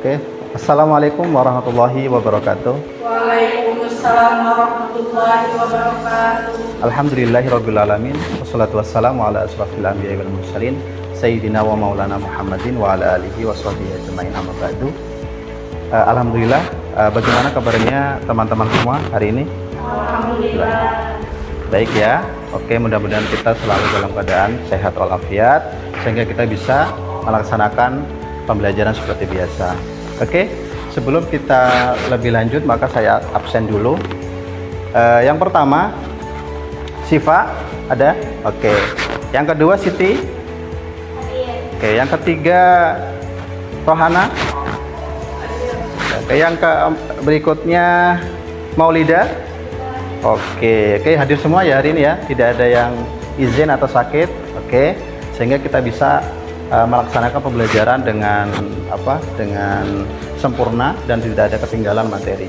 Oke. Assalamualaikum warahmatullahi wabarakatuh. Waalaikumsalam warahmatullahi wabarakatuh. Alhamdulillahirabbil alamin. Wassalatu wassalamu ala asrofil anbiya'i wal mursalin sayyidina wa maulana Muhammadin wa ala alihi washabihi ajmain, amma ba'du. Alhamdulillah, bagaimana kabarnya teman-teman semua hari ini? Alhamdulillah. Baik ya. Oke, mudah-mudahan kita selalu dalam keadaan sehat walafiat sehingga kita bisa melaksanakan pembelajaran seperti biasa. Oke, sebelum kita lebih lanjut maka saya absen dulu. Yang pertama Siva ada? Oke. Yang kedua Siti? Oke. Yang ketiga Rohana? Oke. Yang berikutnya Maulida? Oke, hadir semua ya hari ini ya. Tidak ada yang izin atau sakit. Oke, sehingga kita bisa melaksanakan pembelajaran dengan dengan sempurna dan tidak ada ketinggalan materi.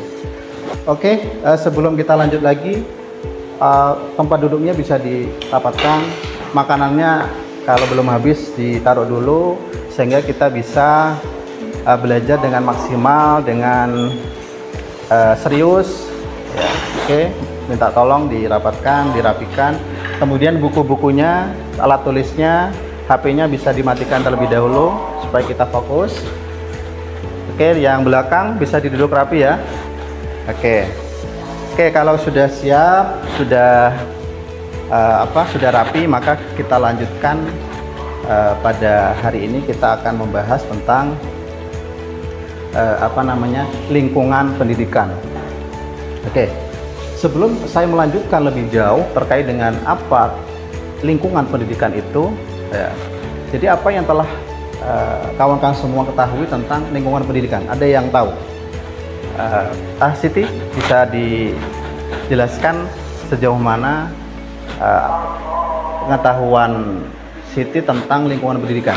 Oke, sebelum kita lanjut lagi, tempat duduknya bisa dirapatkan, makanannya kalau belum habis ditaruh dulu sehingga kita bisa belajar dengan maksimal, dengan serius ya. Oke, minta tolong dirapatkan, dirapikan. Kemudian buku-bukunya, alat tulisnya, HP-nya bisa dimatikan terlebih dahulu supaya kita fokus. Oke, yang belakang bisa diduduk rapi ya. Oke, kalau sudah siap, sudah sudah rapi, maka kita lanjutkan. Pada hari ini kita akan membahas tentang lingkungan pendidikan. Oke, sebelum saya melanjutkan lebih jauh terkait dengan apa lingkungan pendidikan itu, ya, jadi apa yang telah kawan-kawan semua ketahui tentang lingkungan pendidikan? Ada yang tahu? Siti bisa dijelaskan sejauh mana pengetahuan Siti tentang lingkungan pendidikan?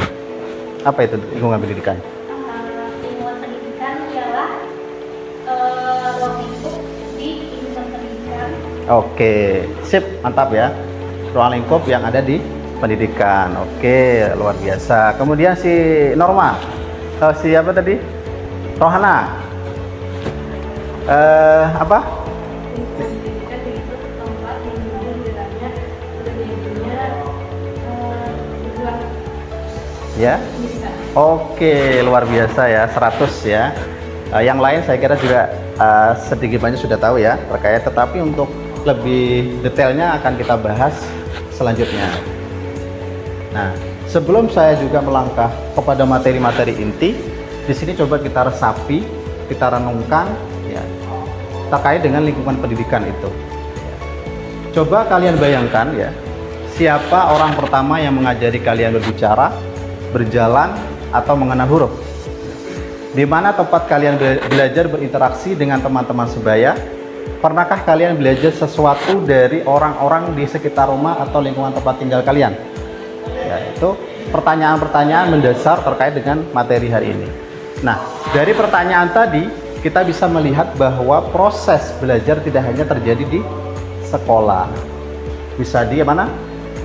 Apa itu lingkungan pendidikan? Lingkungan pendidikan ialah ruang lingkup di lingkungan pendidikan. Oke, sip, mantap ya. Ruang lingkup yang ada di pendidikan. Oke, luar biasa. Kemudian si Norma, siapa tadi? Rohana. Apa? Pendidikan itu tempat yang menjalannya terjadinya tujuan Ya. pendidikan. Oke, luar biasa ya, 100 ya. Yang lain saya kira juga sedikit banyak sudah tahu ya terkait, tetapi untuk lebih detailnya akan kita bahas selanjutnya. Nah, sebelum saya juga melangkah kepada materi-materi inti, di sini coba kita resapi, kita renungkan ya, terkait dengan lingkungan pendidikan itu. Coba kalian bayangkan ya, siapa orang pertama yang mengajari kalian berbicara, berjalan, atau mengenal huruf? Di mana tempat kalian belajar berinteraksi dengan teman-teman sebaya? Pernahkah kalian belajar sesuatu dari orang-orang di sekitar rumah atau lingkungan tempat tinggal kalian? Ya, itu pertanyaan-pertanyaan mendasar terkait dengan materi hari ini. Nah, dari pertanyaan tadi kita bisa melihat bahwa proses belajar tidak hanya terjadi di sekolah, bisa di mana?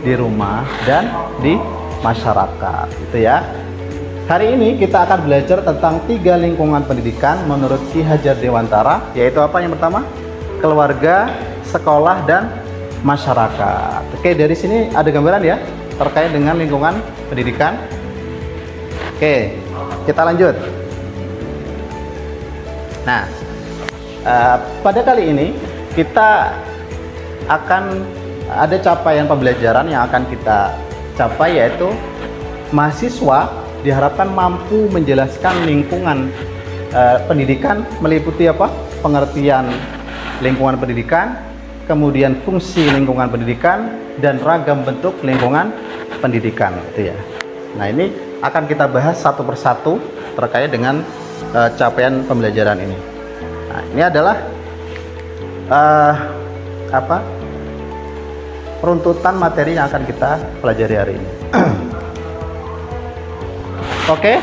Di rumah dan di masyarakat, gitu ya. Hari ini kita akan belajar tentang 3 lingkungan pendidikan menurut Ki Hajar Dewantara, yaitu apa yang pertama? Keluarga, sekolah, dan masyarakat. Oke, dari sini ada gambaran ya terkait dengan lingkungan pendidikan. Oke, kita lanjut. Nah, pada kali ini kita akan ada capaian pembelajaran yang akan kita capai, yaitu mahasiswa diharapkan mampu menjelaskan lingkungan pendidikan meliputi apa? Pengertian lingkungan pendidikan, kemudian fungsi lingkungan pendidikan, dan ragam bentuk lingkungan pendidikan, gitu ya. Nah, ini akan kita bahas satu persatu terkait dengan capaian pembelajaran ini. Nah, ini adalah runtutan materi yang akan kita pelajari hari ini. Oke,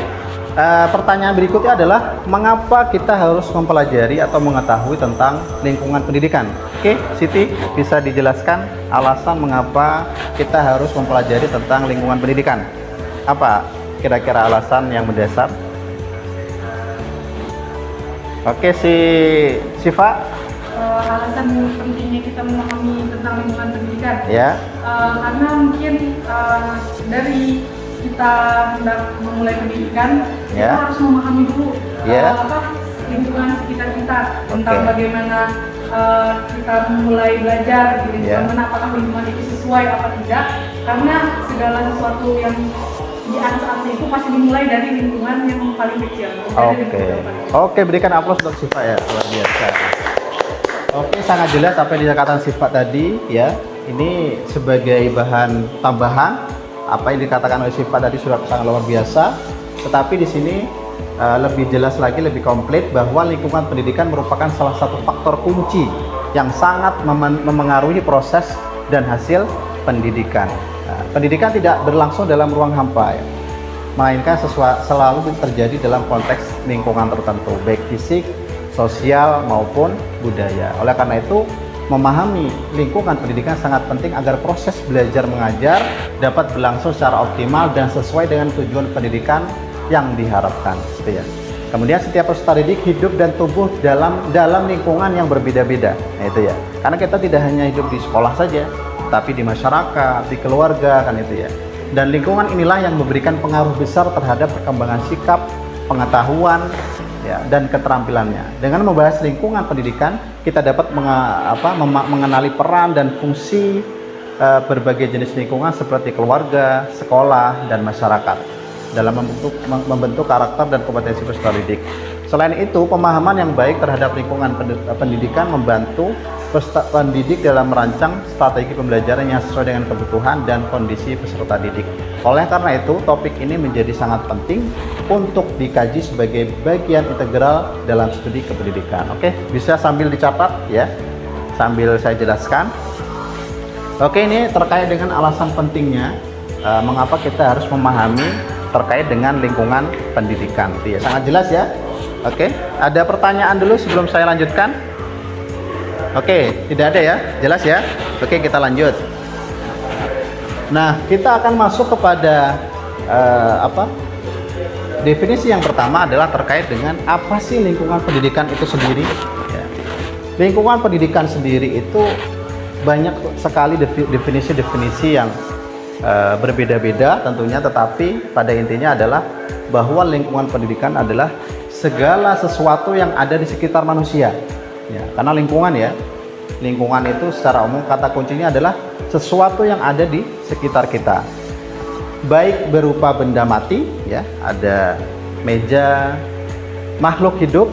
pertanyaan berikutnya adalah mengapa kita harus mempelajari atau mengetahui tentang lingkungan pendidikan? Oke, Siti bisa dijelaskan alasan mengapa kita harus mempelajari tentang lingkungan pendidikan? Apa kira-kira alasan yang mendasar? Oke, si Siva. Alasan pentingnya kita memahami tentang lingkungan pendidikan. Ya. Karena mungkin dari kita hendak memulai pendidikan, kita Ya. harus memahami dulu Ya. lingkungan sekitar kita, tentang Oke. bagaimana kita memulai belajar di lingkungan Ya. mana, apakah lingkungan itu sesuai apa tidak. Karena segala sesuatu yang di atas itu pasti dimulai dari lingkungan yang paling kecil. Oke. Oke, berikan aplaus untuk Siva ya, luar biasa. Oke, sangat jelas apa yang dikatakan Siva tadi ya. Ini sebagai bahan tambahan apa yang dikatakan oleh Siva tadi sudah sangat luar biasa. Tetapi di sini lebih jelas lagi, lebih komplit bahwa lingkungan pendidikan merupakan salah satu faktor kunci yang sangat memengaruhi proses dan hasil pendidikan. Nah, pendidikan tidak berlangsung dalam ruang hampa ya, melainkan selalu terjadi dalam konteks lingkungan tertentu, baik fisik, sosial maupun budaya. Oleh karena itu, memahami lingkungan pendidikan sangat penting agar proses belajar mengajar dapat berlangsung secara optimal dan sesuai dengan tujuan pendidikan yang diharapkan. Gitu ya. Kemudian setiap peserta didik hidup dan tumbuh dalam lingkungan yang berbeda-beda. Nah, itu ya. Karena kita tidak hanya hidup di sekolah saja, tapi di masyarakat, di keluarga, kan itu ya. Dan lingkungan inilah yang memberikan pengaruh besar terhadap perkembangan sikap, pengetahuan, ya, dan keterampilannya. Dengan membahas lingkungan pendidikan, kita dapat mengenali peran dan fungsi berbagai jenis lingkungan seperti keluarga, sekolah, dan masyarakat dalam membentuk karakter dan kompetensi peserta didik. Selain itu, pemahaman yang baik terhadap lingkungan pendidikan membantu peserta pendidik dalam merancang strategi pembelajaran yang sesuai dengan kebutuhan dan kondisi peserta didik. Oleh karena itu, topik ini menjadi sangat penting untuk dikaji sebagai bagian integral dalam studi kependidikan. Oke, bisa sambil dicatat ya, sambil saya jelaskan. Oke, ini terkait dengan alasan pentingnya mengapa kita harus memahami terkait dengan lingkungan pendidikan. Ya, sangat jelas ya. Oke, ada pertanyaan dulu sebelum saya lanjutkan? Oke, tidak ada ya, jelas ya. Oke, kita lanjut. Nah, kita akan masuk kepada definisi yang pertama adalah terkait dengan apa sih lingkungan pendidikan itu sendiri. Ya. Lingkungan pendidikan sendiri itu banyak sekali definisi-definisi yang berbeda-beda tentunya, tetapi pada intinya adalah bahwa lingkungan pendidikan adalah segala sesuatu yang ada di sekitar manusia. Ya, karena lingkungan itu secara umum kata kuncinya adalah sesuatu yang ada di sekitar kita, baik berupa benda mati, ya, ada meja, makhluk hidup,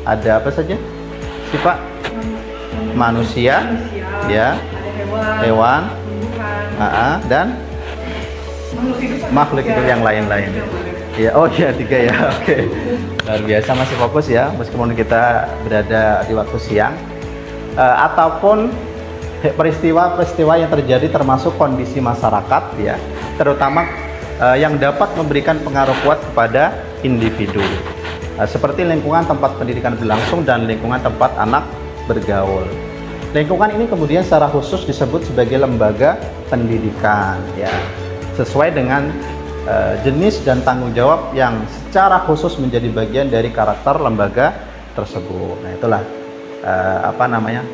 ada apa saja, sifat manusia, ya, ada hewan, tumbuhan, dan makhluk hidup yang lain-lain. Ya, oh ya, 3 ya, oke. Luar biasa, masih fokus ya, meskipun kita berada di waktu siang. Ataupun peristiwa-peristiwa yang terjadi termasuk kondisi masyarakat ya, terutama yang dapat memberikan pengaruh kuat kepada individu. Seperti lingkungan tempat pendidikan berlangsung dan lingkungan tempat anak bergaul. Lingkungan ini kemudian secara khusus disebut sebagai lembaga pendidikan ya, sesuai dengan jenis dan tanggung jawab yang secara khusus menjadi bagian dari karakter lembaga tersebut. Nah, itulah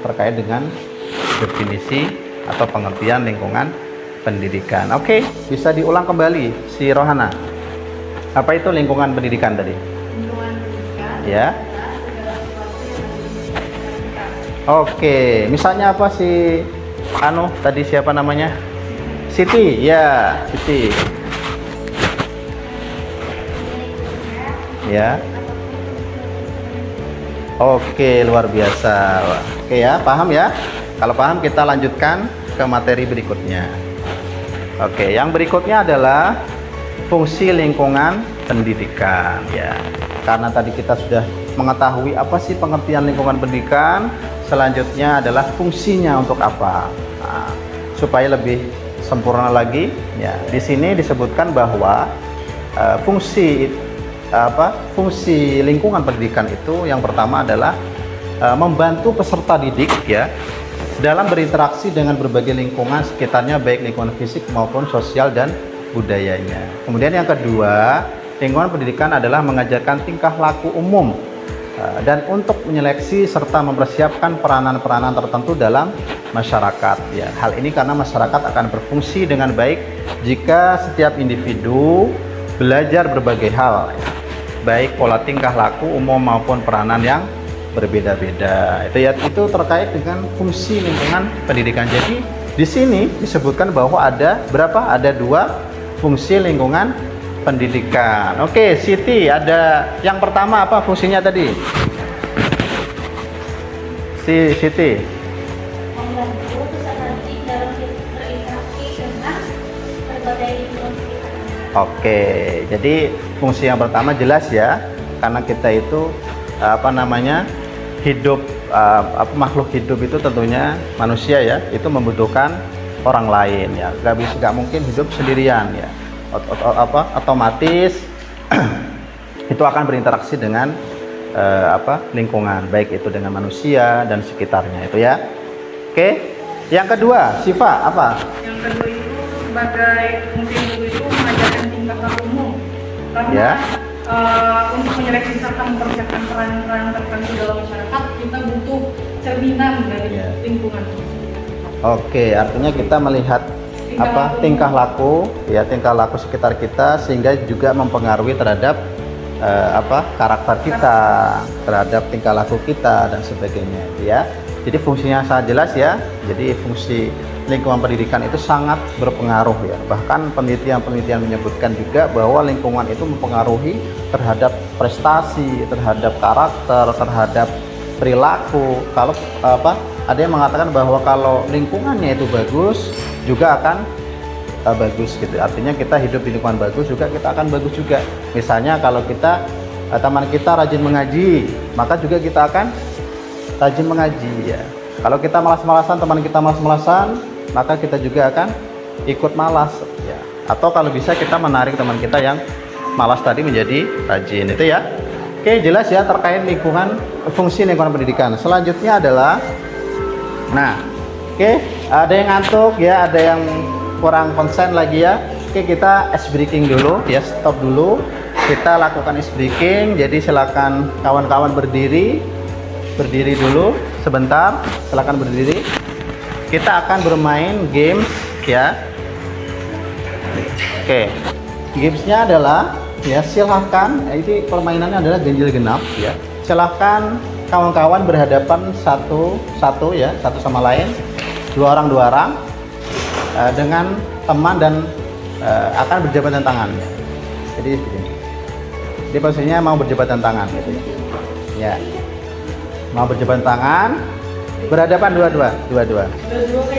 terkait dengan definisi atau pengertian lingkungan pendidikan. Oke, bisa diulang kembali si Rohana. Apa itu lingkungan pendidikan tadi? Lingkungan pendidikan Ya. adalah segala sesuatu yang ada di sekitar kita. Oke, misalnya apa sih? Tadi siapa namanya? Siti, ya, Siti. Ya. Oke, luar biasa. Oke ya, paham ya? Kalau paham kita lanjutkan ke materi berikutnya. Oke, yang berikutnya adalah fungsi lingkungan pendidikan ya. Karena tadi kita sudah mengetahui apa sih pengertian lingkungan pendidikan, selanjutnya adalah fungsinya untuk apa. Nah, supaya lebih sempurna lagi ya, di sini disebutkan bahwa fungsi lingkungan pendidikan itu yang pertama adalah membantu peserta didik ya dalam berinteraksi dengan berbagai lingkungan sekitarnya, baik lingkungan fisik maupun sosial dan budayanya. Kemudian yang kedua, lingkungan pendidikan adalah mengajarkan tingkah laku umum dan untuk menyeleksi serta mempersiapkan peranan-peranan tertentu dalam masyarakat ya. Hal ini karena masyarakat akan berfungsi dengan baik jika setiap individu belajar berbagai hal ya, baik pola tingkah laku umum maupun peranan yang berbeda-beda. Itu ya, itu terkait dengan fungsi lingkungan pendidikan. Jadi di sini disebutkan bahwa ada berapa? Ada 2 fungsi lingkungan pendidikan. Oke, Siti, ada yang pertama apa fungsinya tadi? Siti. Membantu peserta didik dalam berinteraksi dengan berbagai lingkungan sekitar. Oke, jadi fungsi yang pertama jelas ya, karena kita itu hidup, makhluk hidup itu tentunya manusia ya, itu membutuhkan orang lain ya, nggak mungkin hidup sendirian ya. Otomatis itu akan berinteraksi dengan lingkungan, baik itu dengan manusia dan sekitarnya itu ya. Oke, yang kedua, Siva apa? Yang kedua itu sebagai fungsi guru itu mengajarkan tingkah laku umum. Karena Ya. Untuk menyeleksi serta mempersiapkan peran-peran tertentu dalam masyarakat, kita butuh cerminan dari Ya. lingkungan. Oke, artinya kita melihat tingkah laku ya, tingkah laku sekitar kita, sehingga juga mempengaruhi terhadap karakter kita, terhadap tingkah laku kita dan sebagainya ya. Jadi fungsinya sangat jelas ya. Jadi fungsi lingkungan pendidikan itu sangat berpengaruh ya. Bahkan penelitian menyebutkan juga bahwa lingkungan itu mempengaruhi terhadap prestasi, terhadap karakter, terhadap perilaku. Kalau ada yang mengatakan bahwa kalau lingkungannya itu bagus juga akan bagus gitu. Artinya kita hidup di lingkungan bagus juga kita akan bagus juga. Misalnya kalau teman kita rajin mengaji, maka juga kita akan rajin mengaji ya. Kalau kita malas-malasan, teman kita malas-malasan, maka kita juga akan ikut malas ya. Atau kalau bisa kita menarik teman kita yang malas tadi menjadi rajin itu ya. Oke, jelas ya terkait fungsi lingkungan pendidikan. Selanjutnya adalah ada yang ngantuk ya, ada yang kurang konsen lagi ya. Oke, kita ice breaking dulu ya, stop dulu. Kita lakukan ice breaking. Jadi silakan kawan-kawan berdiri dulu sebentar, silakan berdiri. Kita akan bermain games ya. Oke, gamesnya adalah ya, silahkan, ini permainannya adalah ganjil genap ya. Silahkan kawan-kawan berhadapan satu sama lain, 2 orang dengan teman dan akan berjabatan tangan. Jadi posisinya mau berjabatan tangan gitu ya. Mau berjabatan tangan, berhadapan dua-dua.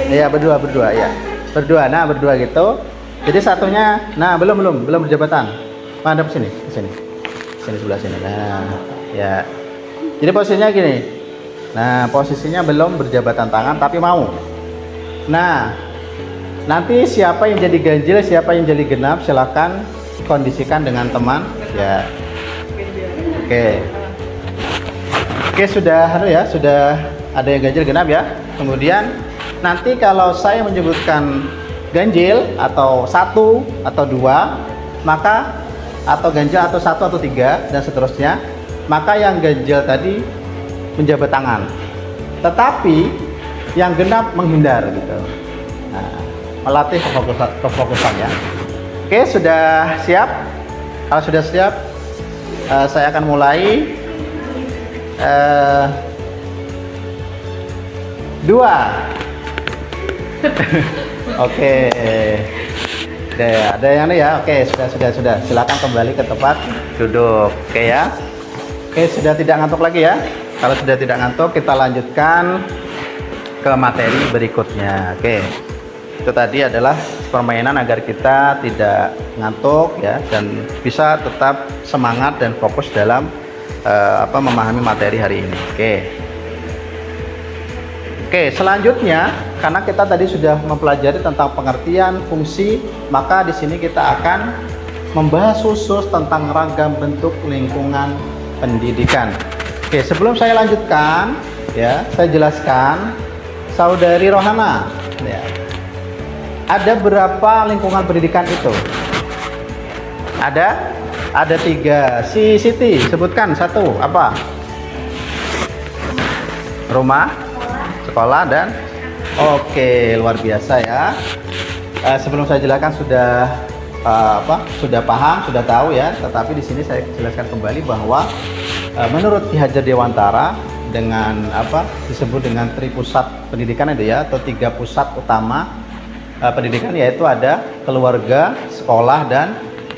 Iya, berdua ya. Berdua gitu. Jadi satunya, belum berjabatan. Madep sini, sini sebelah sini. Nah, ya. Jadi posisinya gini. Nah, posisinya belum berjabatan tangan tapi mau. Nah, nanti siapa yang jadi ganjil, siapa yang jadi genap, silakan kondisikan dengan teman ya. Oke, sudah ada yang ganjil genap ya. Kemudian nanti kalau saya menyebutkan ganjil atau 1 atau 2, maka atau ganjil atau 1 atau 3 dan seterusnya, maka yang ganjil tadi menjabat tangan. Tetapi yang genap menghindar gitu. Nah, melatih kefokusan ya. Oke, sudah siap? Kalau sudah siap, saya akan mulai. 2. Oke. Ada yang ini ya. Oke, sudah. Silakan kembali ke tempat duduk. Oke ya. Oke, sudah tidak ngantuk lagi ya. Kalau sudah tidak ngantuk, kita lanjutkan ke materi berikutnya. Oke. Itu tadi adalah permainan agar kita tidak ngantuk ya, dan bisa tetap semangat dan fokus dalam memahami materi hari ini. Oke, selanjutnya karena kita tadi sudah mempelajari tentang pengertian fungsi, maka di sini kita akan membahas khusus tentang ragam bentuk lingkungan pendidikan. Oke, sebelum saya lanjutkan ya, saya jelaskan, Saudari Rohana ya, ada berapa lingkungan pendidikan itu? Ada 3. Si Siti sebutkan 1 apa? rumah, sekolah, dan oke, luar biasa ya. Sebelum saya jelaskan sudah paham, sudah tahu ya. Tetapi di sini saya jelaskan kembali bahwa menurut Ki Hajar Dewantara dengan disebut dengan tripusat pendidikan itu ya, atau 3 pusat utama pendidikan, yaitu ada keluarga, sekolah, dan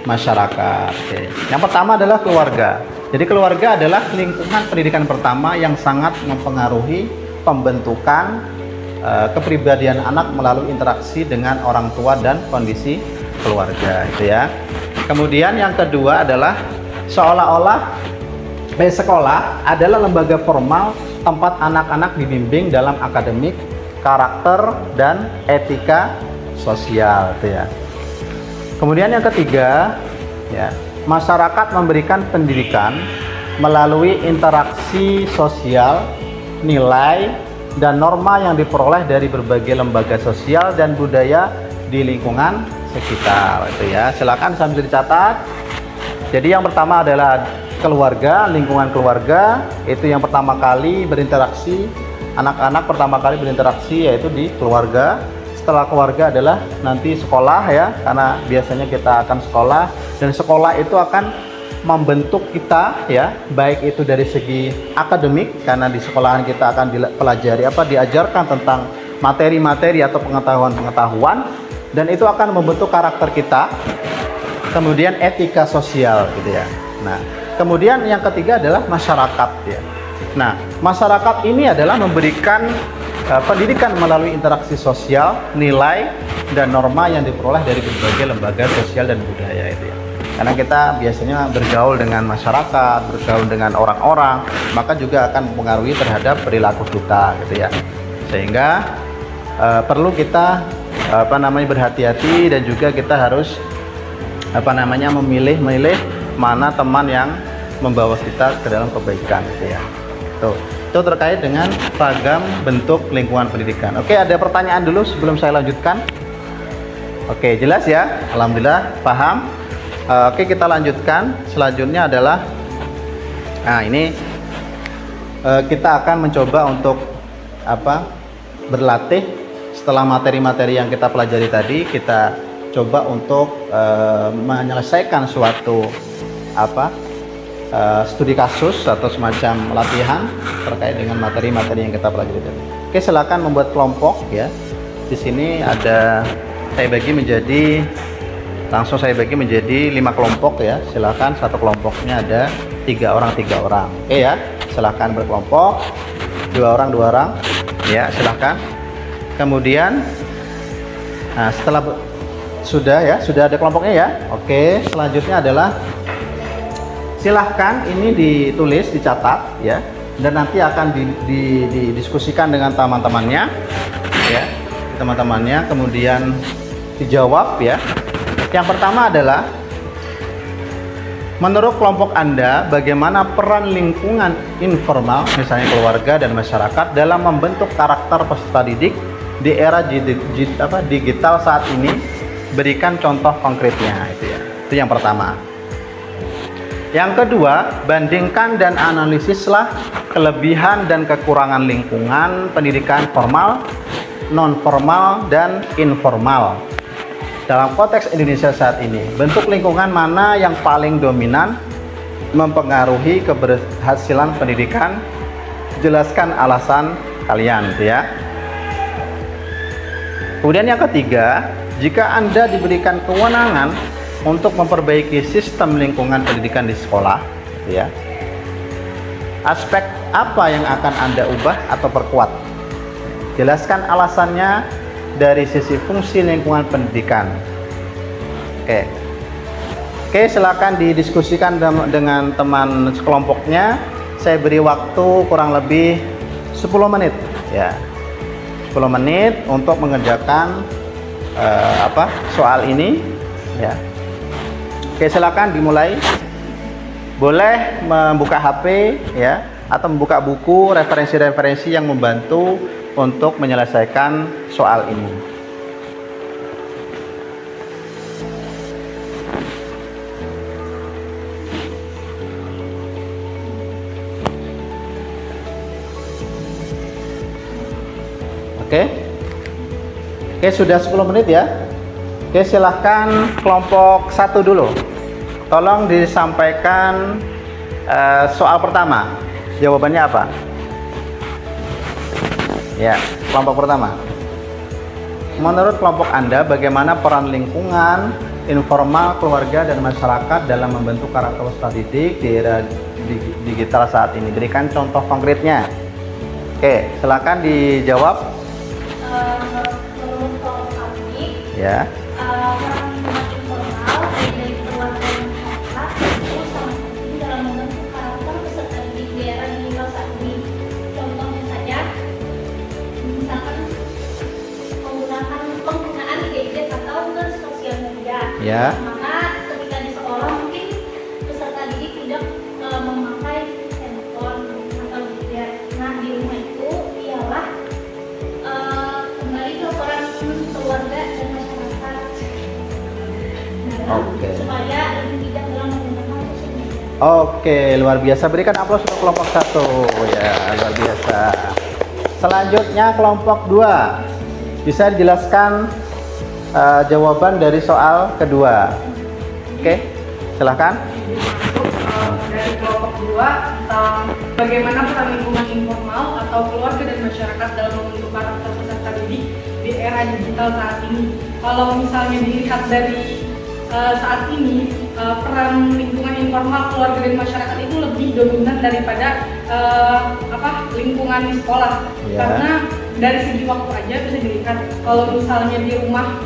masyarakat. Oke. Yang pertama adalah keluarga. Jadi keluarga adalah lingkungan pendidikan pertama yang sangat mempengaruhi pembentukan kepribadian anak melalui interaksi dengan orang tua dan kondisi keluarga itu ya. Kemudian yang kedua adalah seolah-olah sekolah adalah lembaga formal tempat anak-anak dibimbing dalam akademik, karakter, dan etika sosial itu ya. Kemudian yang ketiga ya, masyarakat memberikan pendidikan melalui interaksi sosial, nilai, dan norma yang diperoleh dari berbagai lembaga sosial dan budaya di lingkungan sekitar itu ya. Silakan sambil dicatat. Jadi yang pertama adalah keluarga, lingkungan keluarga itu yang pertama kali berinteraksi, anak-anak pertama kali berinteraksi yaitu di keluarga. Setelah keluarga adalah nanti sekolah ya, karena biasanya kita akan sekolah, dan sekolah itu akan membentuk kita ya, baik itu dari segi akademik karena di sekolahan kita akan diajarkan tentang materi-materi atau pengetahuan-pengetahuan, dan itu akan membentuk karakter kita. Kemudian etika sosial gitu ya. Nah, kemudian yang ketiga adalah masyarakat ya. Nah, masyarakat ini adalah memberikan pendidikan melalui interaksi sosial, nilai, dan norma yang diperoleh dari berbagai lembaga sosial dan budaya itu ya. Karena kita biasanya bergaul dengan masyarakat, bergaul dengan orang-orang, maka juga akan mempengaruhi terhadap perilaku kita gitu ya. Sehingga perlu kita berhati-hati, dan juga kita harus memilih mana teman yang membawa kita ke dalam kebaikan gitu ya. Tuh, itu terkait dengan ragam bentuk lingkungan pendidikan. Oke, ada pertanyaan dulu sebelum saya lanjutkan? Oke, jelas ya? Alhamdulillah paham. Oke, kita lanjutkan. Selanjutnya adalah ini kita akan mencoba untuk berlatih setelah materi-materi yang kita pelajari tadi. Kita coba untuk menyelesaikan suatu studi kasus atau semacam latihan terkait dengan materi-materi yang kita pelajari tadi. Oke, silakan membuat kelompok ya. Di sini saya bagi menjadi 5 kelompok ya. Silakan satu kelompoknya ada 3 orang. Oke ya, silakan berkelompok 2 orang ya, silakan. Kemudian setelah sudah ada kelompoknya ya. Oke, selanjutnya adalah silahkan ini ditulis, dicatat ya, dan nanti akan didiskusikan dengan teman-temannya ya, kemudian dijawab ya. Yang pertama adalah, menurut kelompok Anda, bagaimana peran lingkungan informal, misalnya keluarga dan masyarakat, dalam membentuk karakter peserta didik di era digital saat ini? Berikan contoh konkretnya itu ya. Itu yang pertama. Yang kedua, bandingkan dan analisislah kelebihan dan kekurangan lingkungan pendidikan formal, non formal, dan informal dalam konteks Indonesia saat ini. Bentuk lingkungan mana yang paling dominan mempengaruhi keberhasilan pendidikan? Jelaskan alasan kalian gitu ya. Kemudian yang ketiga, jika Anda diberikan kewenangan untuk memperbaiki sistem lingkungan pendidikan di sekolah ya, aspek apa yang akan Anda ubah atau perkuat? Jelaskan alasannya dari sisi fungsi lingkungan pendidikan. Oke, silakan didiskusikan dengan teman sekelompoknya. Saya beri waktu kurang lebih 10 menit ya. 10 menit untuk mengerjakan soal ini ya. Oke, silakan dimulai. Boleh membuka HP ya, atau membuka buku referensi-referensi yang membantu untuk menyelesaikan soal ini. Oke. Oke, sudah 10 menit ya. Oke, silahkan kelompok 1 dulu. Tolong disampaikan soal pertama. Jawabannya apa? Ya, kelompok pertama. Menurut kelompok Anda, bagaimana peran lingkungan, informal, keluarga, dan masyarakat dalam membentuk karakter peserta didik di era digital saat ini? Berikan contoh konkretnya. Oke, silakan dijawab. Menurut kelompok kami, Ya. peran lingkungan informal dari keluarga dan masyarakat itu sangat penting dalam membentuk karakter peserta didik di era digital saat ini. Contohnya saja, misalkan penggunaan gadget atau ke sosial media. Ya. Maka ketika di sekolah mungkin peserta didik tidak memakai handphone atau gadget. Nah, di rumah itu ialah kembali ke peran keluarga dan masyarakat. Oke. Supaya lebih bijak dalam menggunakan sosial media. Oke, luar biasa. Berikan aplaus untuk kelompok 1. Ya, luar biasa. Selanjutnya kelompok 2. Bisa dijelaskan jawaban dari soal kedua. Oke, silahkan. Dari kelompok 2 tentang bagaimana peran lingkungan informal atau keluarga dan masyarakat dalam membentuk karakter peserta didik di era digital saat ini. Kalau misalnya dilihat dari saat ini, peran lingkungan informal, keluarga dan masyarakat itu lebih dominan daripada lingkungan di sekolah. Ya. Karena dari segi waktu aja bisa dilihat kalau misalnya di rumah,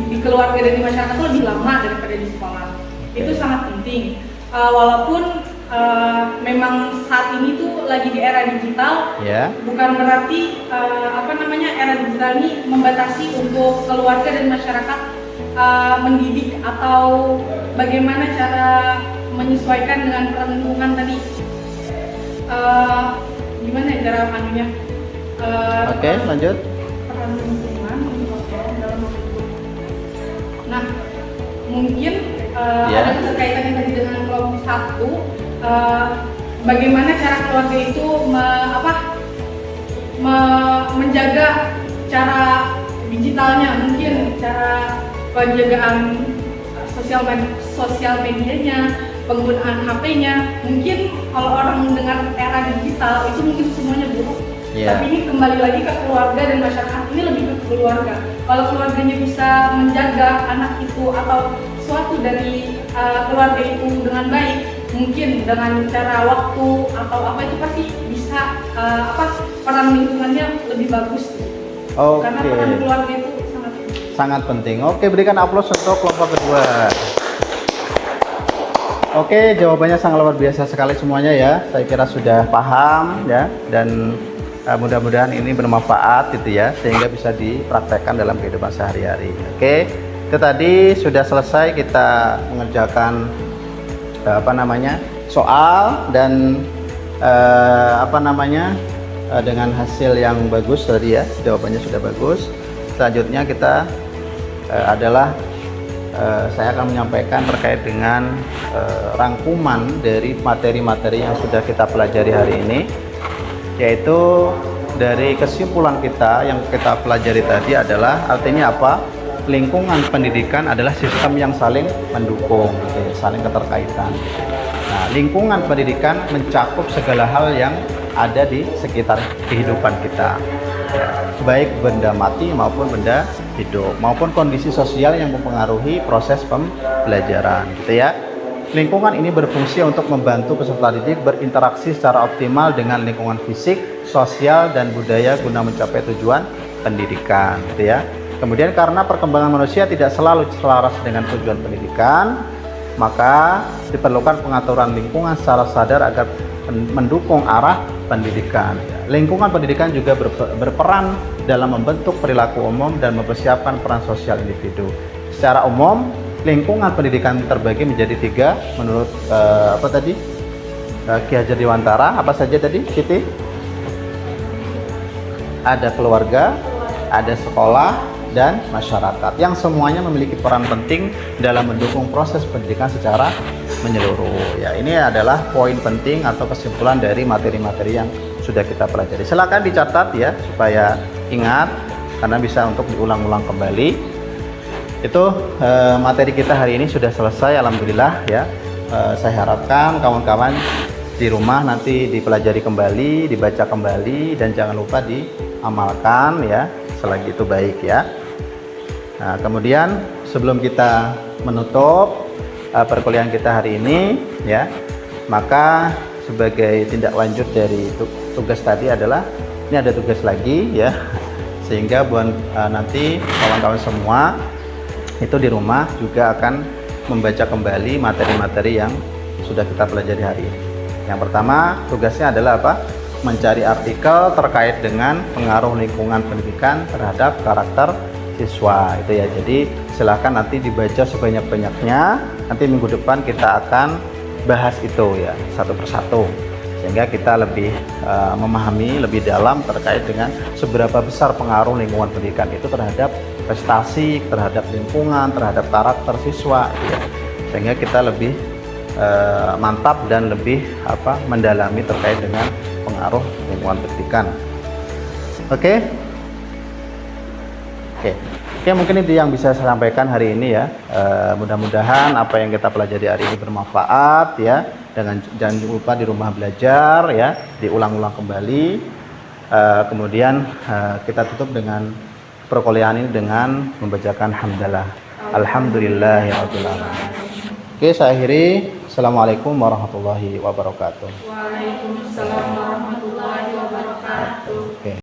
di keluarga dan di masyarakat itu lebih lama daripada di sekolah. Itu sangat penting. Walaupun memang saat ini tuh lagi di era digital, Ya. bukan berarti era digital ini membatasi untuk keluarga dan masyarakat mendidik atau bagaimana cara menyesuaikan dengan peran lingkungan tadi. Gimana ya cara anunya? Oke, lanjut. Peran lingkungan dalam membentuk. Nah, mungkin Ya. ada keterkaitan tadi dengan kelompok 1. Bagaimana cara keluarga itu menjaga cara digitalnya, mungkin cara penjagaan sosial medianya, penggunaan HP-nya. Mungkin kalau orang mendengar era digital itu mungkin semuanya buruk. Yeah. Tapi ini kembali lagi ke keluarga dan masyarakat, ini lebih ke keluarga. Kalau keluarganya bisa menjaga anak itu atau suatu dari keluarga itu dengan baik, mungkin dengan cara waktu atau apa itu pasti bisa peran lingkungannya lebih bagus. Oke. Karena peran keluarga itu Sangat penting. Oke, berikan aplaus untuk kelompok kedua. Oke, jawabannya sangat luar biasa sekali semuanya ya. Saya kira sudah paham ya, dan mudah-mudahan ini bermanfaat gitu ya, sehingga bisa dipraktekkan dalam kehidupan sehari-hari. Oke, itu tadi sudah selesai kita mengerjakan soal dan dengan hasil yang bagus tadi ya, jawabannya sudah bagus. Selanjutnya kita saya akan menyampaikan terkait dengan rangkuman dari materi-materi yang sudah kita pelajari hari ini, yaitu dari kesimpulan kita yang kita pelajari tadi adalah artinya apa? Lingkungan pendidikan adalah sistem yang saling mendukung, gitu ya, saling keterkaitan. Nah, lingkungan pendidikan mencakup segala hal yang ada di sekitar kehidupan kita, ya, baik benda mati maupun benda hidup, maupun kondisi sosial yang mempengaruhi proses pembelajaran, gitu ya. Lingkungan ini berfungsi untuk membantu peserta didik berinteraksi secara optimal dengan lingkungan fisik, sosial, dan budaya guna mencapai tujuan pendidikan, gitu ya. Kemudian karena perkembangan manusia tidak selalu selaras dengan tujuan pendidikan, maka diperlukan pengaturan lingkungan secara sadar agar mendukung arah pendidikan. Lingkungan pendidikan juga berperan dalam membentuk perilaku umum dan mempersiapkan peran sosial individu. Secara umum, lingkungan pendidikan terbagi menjadi 3 menurut Ki Hajar Dewantara. Apa saja tadi, Siti? Ada keluarga, ada sekolah, dan masyarakat, yang semuanya memiliki peran penting dalam mendukung proses pendidikan secara menyeluruh. Ya, ini adalah poin penting atau kesimpulan dari materi-materi yang sudah kita pelajari. Silakan dicatat ya, supaya ingat karena bisa untuk diulang-ulang kembali. Itu materi kita hari ini sudah selesai, alhamdulillah ya. Saya harapkan kawan-kawan di rumah nanti dipelajari kembali, dibaca kembali, dan jangan lupa diamalkan ya, selagi itu baik ya. Nah, kemudian sebelum kita menutup perkuliahan kita hari ini ya, maka sebagai tindak lanjut dari tugas tadi adalah ini ada tugas lagi ya, sehingga buat nanti kawan-kawan semua itu di rumah juga akan membaca kembali materi-materi yang sudah kita pelajari hari ini. Yang pertama tugasnya adalah apa? Mencari artikel terkait dengan pengaruh lingkungan pendidikan terhadap karakter siswa itu ya. Jadi silahkan nanti dibaca sebanyak-banyaknya. Nanti minggu depan kita akan bahas itu ya satu persatu, sehingga kita lebih memahami lebih dalam terkait dengan seberapa besar pengaruh lingkungan pendidikan itu terhadap prestasi, terhadap lingkungan, terhadap karakter siswa ya. Sehingga kita lebih mantap dan lebih mendalami terkait dengan pengaruh lingkungan pendidikan. Oke, mungkin itu yang bisa saya sampaikan hari ini ya. Mudah-mudahan apa yang kita pelajari hari ini bermanfaat ya. Jangan lupa di rumah belajar ya, diulang-ulang kembali. Kemudian kita tutup dengan perkuliahan ini dengan membacakan hamdalah. Alhamdulillahirabbil alamin. Oke, saya akhiri. Assalamualaikum warahmatullahi wabarakatuh. Waalaikumsalam warahmatullahi wabarakatuh. Oke.